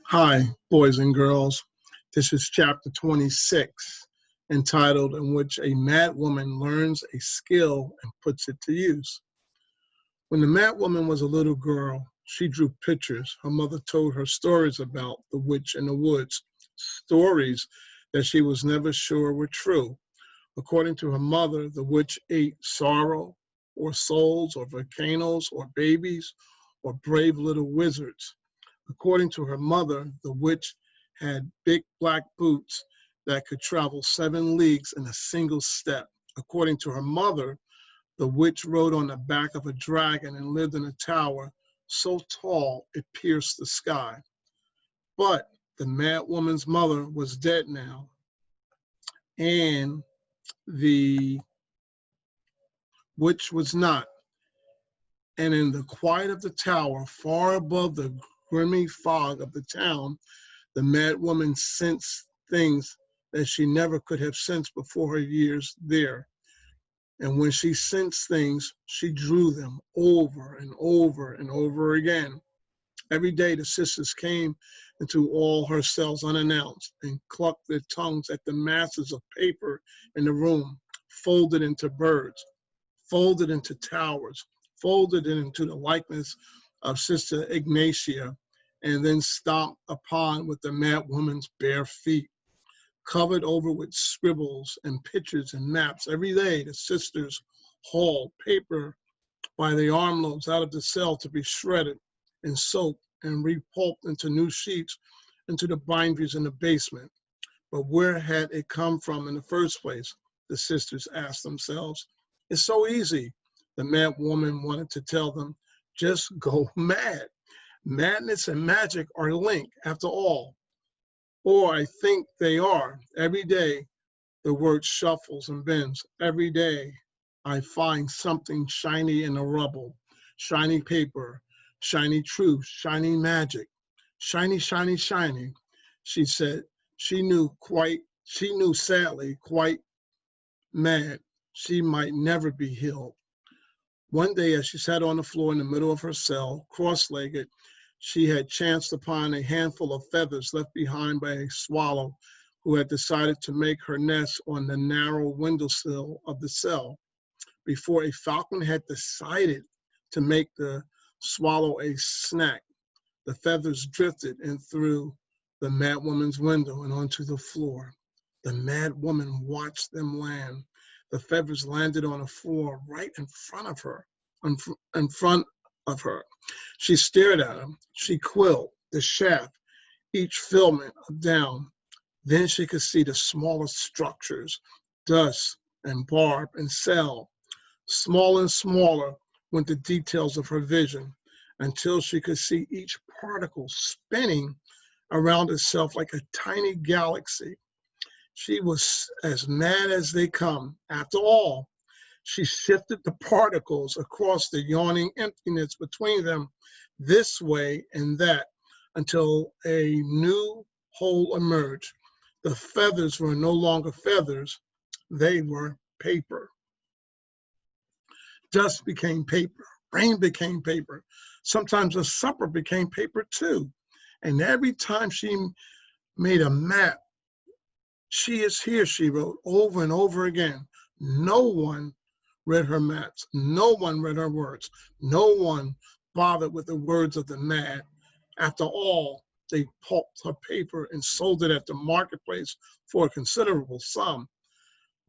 Hi, boys and girls. This is chapter 26, entitled In Which a Mad Woman Learns a Skill and Puts It to Use. When the mad woman was a little girl, she drew pictures. Her mother told her stories about the witch in the woods, stories that she was never sure were true. According to her mother, the witch ate sorrow, or souls, or volcanoes, or babies, or brave little wizards. According to her mother, the witch had big black boots that could travel 7 leagues in a single step. According to her mother, the witch rode on the back of a dragon and lived in a tower so tall it pierced the sky. But the mad woman's mother was dead now, and the witch was not. And in the quiet of the tower, far above the grimy fog of the town, the mad woman sensed things that she never could have sensed before her years there. And when she sensed things, she drew them over and over and over again. Every day the sisters came into all her cells unannounced and clucked their tongues at the masses of paper in the room, folded into birds, folded into towers, folded into the likeness of Sister Ignatia, and then stomped upon with the mad woman's bare feet, covered over with scribbles and pictures and maps. Every day the sisters hauled paper by the armloads out of the cell to be shredded and soaked and repulped into new sheets into the binderies in the basement. But where had it come from in the first place? The sisters asked themselves. It's so easy, the mad woman wanted to tell them. Just go mad. Madness and magic are linked after all. Or I think they are. Every day the word shuffles and bends. Every day I find something shiny in the rubble. Shiny paper, shiny truth, shiny magic. Shiny, shiny, shiny. She said she knew sadly, quite mad. She might never be healed. One day, as she sat on the floor in the middle of her cell, cross-legged, she had chanced upon a handful of feathers left behind by a swallow who had decided to make her nest on the narrow windowsill of the cell. Before a falcon had decided to make the swallow a snack, the feathers drifted in through the mad woman's window and onto the floor. The mad woman watched them land. The feathers landed on the floor right in front of her. In front of her. She stared at them. She quilled the shaft, each filament of down. Then she could see the smallest structures, dust and barb and cell. Small and smaller went the details of her vision until she could see each particle spinning around itself like a tiny galaxy. She was as mad as they come. After all, she shifted the particles across the yawning emptiness between them this way and that until a new whole emerged. The feathers were no longer feathers, they were paper. Dust became paper, rain became paper. Sometimes a supper became paper too. And every time she made a map, she is here, she wrote over and over again. No one read her maps. No one read her words. No one bothered with the words of the mad. After all, they pulped her paper and sold it at the marketplace for a considerable sum.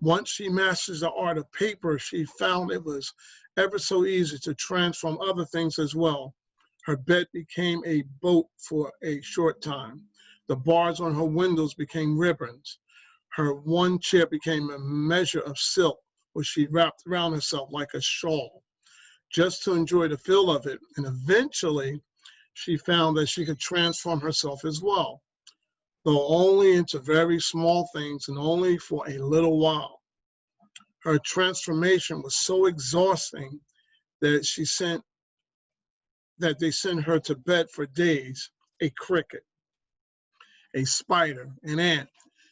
Once she masters the art of paper, she found it was ever so easy to transform other things as well. Her bed became a boat for a short time. The bars on her windows became ribbons. Her one chair became a measure of silk, which she wrapped around herself like a shawl, just to enjoy the feel of it. And eventually, she found that she could transform herself as well, though only into very small things and only for a little while. Her transformation was so exhausting that they sent her to bed for days, a cricket, a spider, an ant.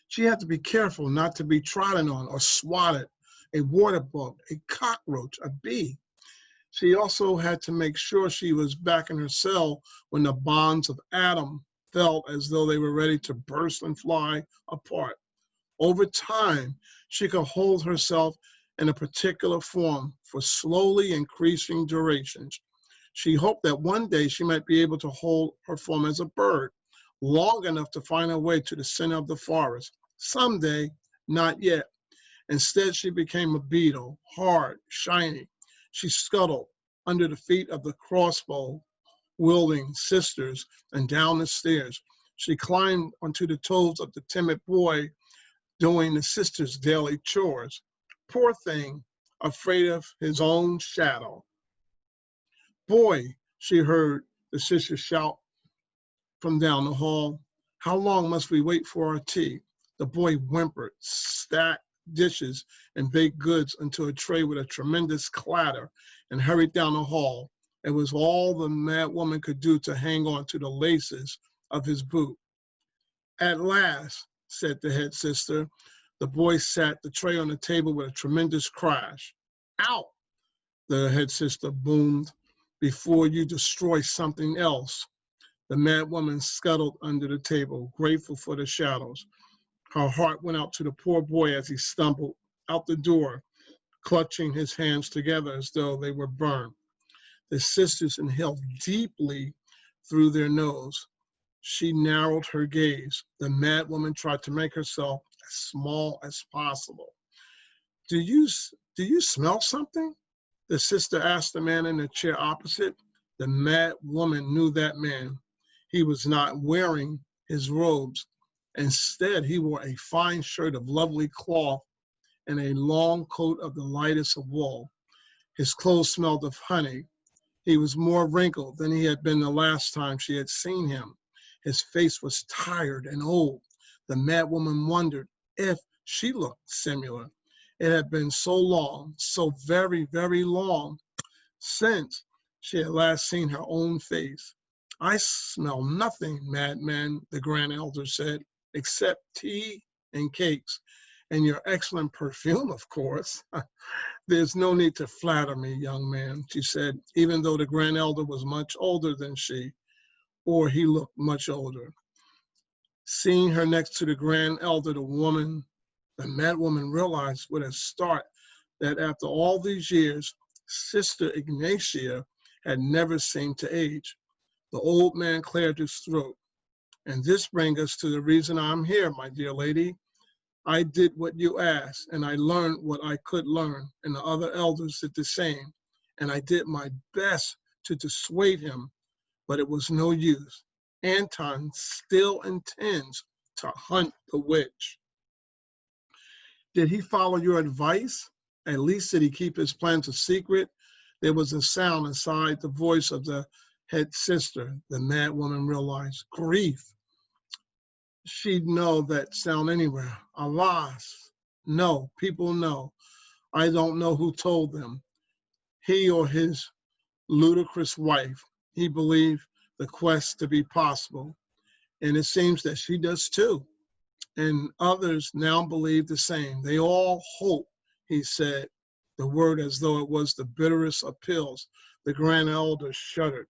She had to be careful not to be trodden on or swatted, a water bug, a cockroach, a bee. She also had to make sure she was back in her cell when the bonds of Adam felt as though they were ready to burst and fly apart. Over time, she could hold herself in a particular form for slowly increasing durations. She hoped that one day she might be able to hold her form as a bird, long enough to find her way to the center of the forest. Someday, not yet. Instead, she became a beetle, hard, shiny. She scuttled under the feet of the crossbow wielding sisters and down the stairs. She climbed onto the toes of the timid boy doing the sisters' daily chores. Poor thing, afraid of his own shadow. Boy, she heard the sister shout from down the hall. How long must we wait for our tea? The boy whimpered, stacked dishes and baked goods into a tray with a tremendous clatter, and hurried down the hall. It was all the mad woman could do to hang on to the laces of his boot. At last, said the head sister. The boy sat the tray on the table with a tremendous crash. Out, the head sister boomed, before you destroy something else. The mad woman scuttled under the table, grateful for the shadows. Her heart went out to the poor boy as he stumbled out the door, clutching his hands together as though they were burned. The sisters inhaled deeply through their nose. She narrowed her gaze. The mad woman tried to make herself as small as possible. Do you smell something? The sister asked the man in the chair opposite. The mad woman knew that man. He was not wearing his robes. Instead, he wore a fine shirt of lovely cloth and a long coat of the lightest of wool. His clothes smelled of honey. He was more wrinkled than he had been the last time she had seen him. His face was tired and old. The mad woman wondered if she looked similar. It had been so long, so very, very long, since she had last seen her own face. I smell nothing, madman, the grand elder said, except tea and cakes, and your excellent perfume, of course. There's no need to flatter me, young man, she said, even though the grand elder was much older than she, or he looked much older. Seeing her next to the grand elder, the mad woman realized with a start that after all these years, Sister Ignatia had never seemed to age. The old man cleared his throat. And this brings us to the reason I'm here, my dear lady. I did what you asked, and I learned what I could learn, and the other elders did the same. And I did my best to dissuade him, but it was no use. Anton still intends to hunt the witch. Did he follow your advice? At least did he keep his plans a secret? There was a sound inside the voice of the head sister. The mad woman realized. Grief. She'd know that sound anywhere. Alas, no, people know. I don't know who told them. He or his ludicrous wife. He believed the quest to be possible. And it seems that she does too. And others now believe the same. They all hope, he said, the word as though it was the bitterest of pills. The grand elder shuddered.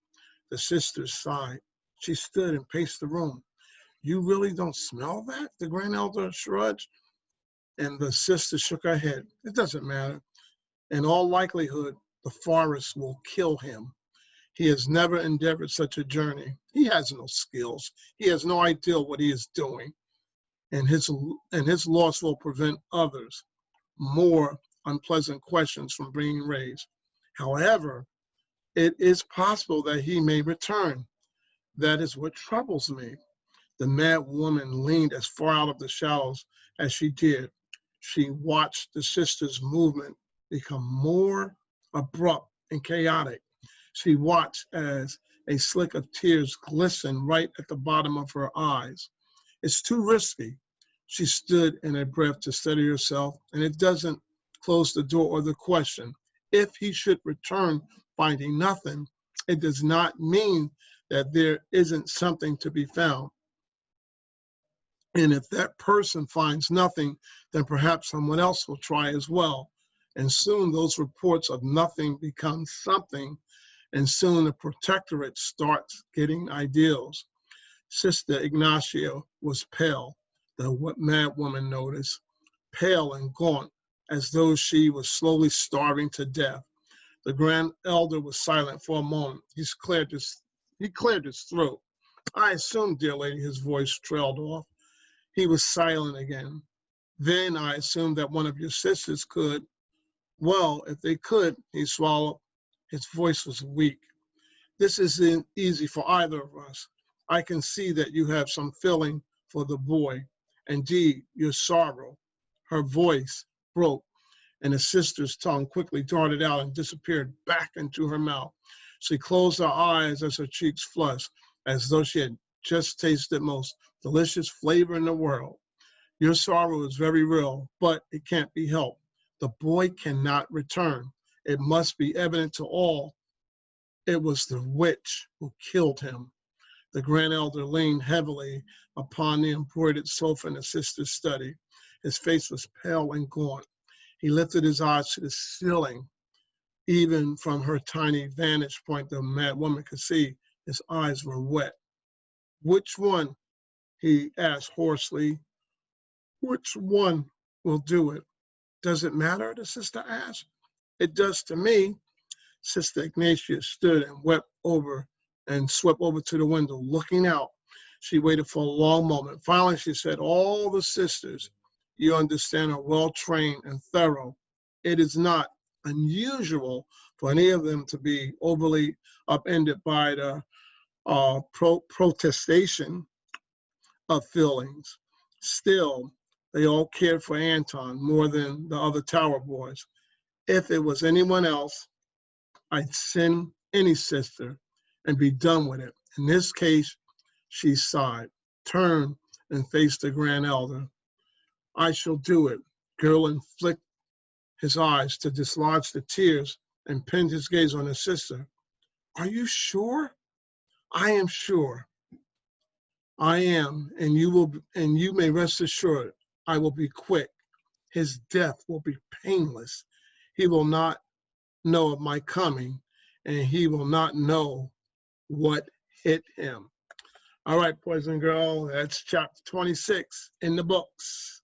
The sisters sighed. She stood and paced the room. You really don't smell that? The grand elder shrugged. And the sister shook her head. It doesn't matter. In all likelihood, the forest will kill him. He has never endeavored such a journey. He has no skills. He has no idea what he is doing. And his loss will prevent others. More unpleasant questions from being raised. However, it is possible that he may return. That is what troubles me. The mad woman leaned as far out of the shadows as she did. She watched the sisters' movement become more abrupt and chaotic. She watched as a slick of tears glistened right at the bottom of her eyes. It's too risky. She stood in a breath to steady herself, and it doesn't close the door or the question. If he should return finding nothing, it does not mean that there isn't something to be found. And if that person finds nothing, then perhaps someone else will try as well. And soon those reports of nothing become something, and soon the protectorate starts getting ideals. Sister Ignacia was pale, the mad woman noticed, pale and gaunt, as though she was slowly starving to death. The grand elder was silent for a moment. He cleared his throat. I assume, dear lady, his voice trailed off. He was silent again. Then I assumed that one of your sisters could. Well, if they could, he swallowed. His voice was weak. This isn't easy for either of us. I can see that you have some feeling for the boy. Indeed, your sorrow. Her voice broke, and his sister's tongue quickly darted out and disappeared back into her mouth. She closed her eyes as her cheeks flushed, as though she had just tasted the most delicious flavor in the world. Your sorrow is very real, but it can't be helped. The boy cannot return. It must be evident to all it was the witch who killed him. The grand elder leaned heavily upon the embroidered sofa in his sister's study. His face was pale and gaunt. He lifted his eyes to the ceiling. Even from her tiny vantage point, the mad woman could see his eyes were wet. Which one? He asked hoarsely. Which one will do it? Does it matter? The sister asked. It does to me. Sister Ignatius stood and wept over and swept over to the window, looking out. She waited for a long moment. Finally, she said, all the sisters, you understand, are well-trained and thorough. It is not unusual for any of them to be overly upended by the protestation of feelings. Still, they all cared for Anton more than the other tower boys. If it was anyone else, I'd send any sister and be done with it. In this case, she sighed, turned, and faced the grand elder. I shall do it. Gerlin flicked his eyes to dislodge the tears and pinned his gaze on his sister. Are you sure? I am sure. I am, and you may rest assured, I will be quick. His death will be painless. He will not know of my coming, and he will not know what hit him. All right, boys and girls, that's chapter 26 in the books.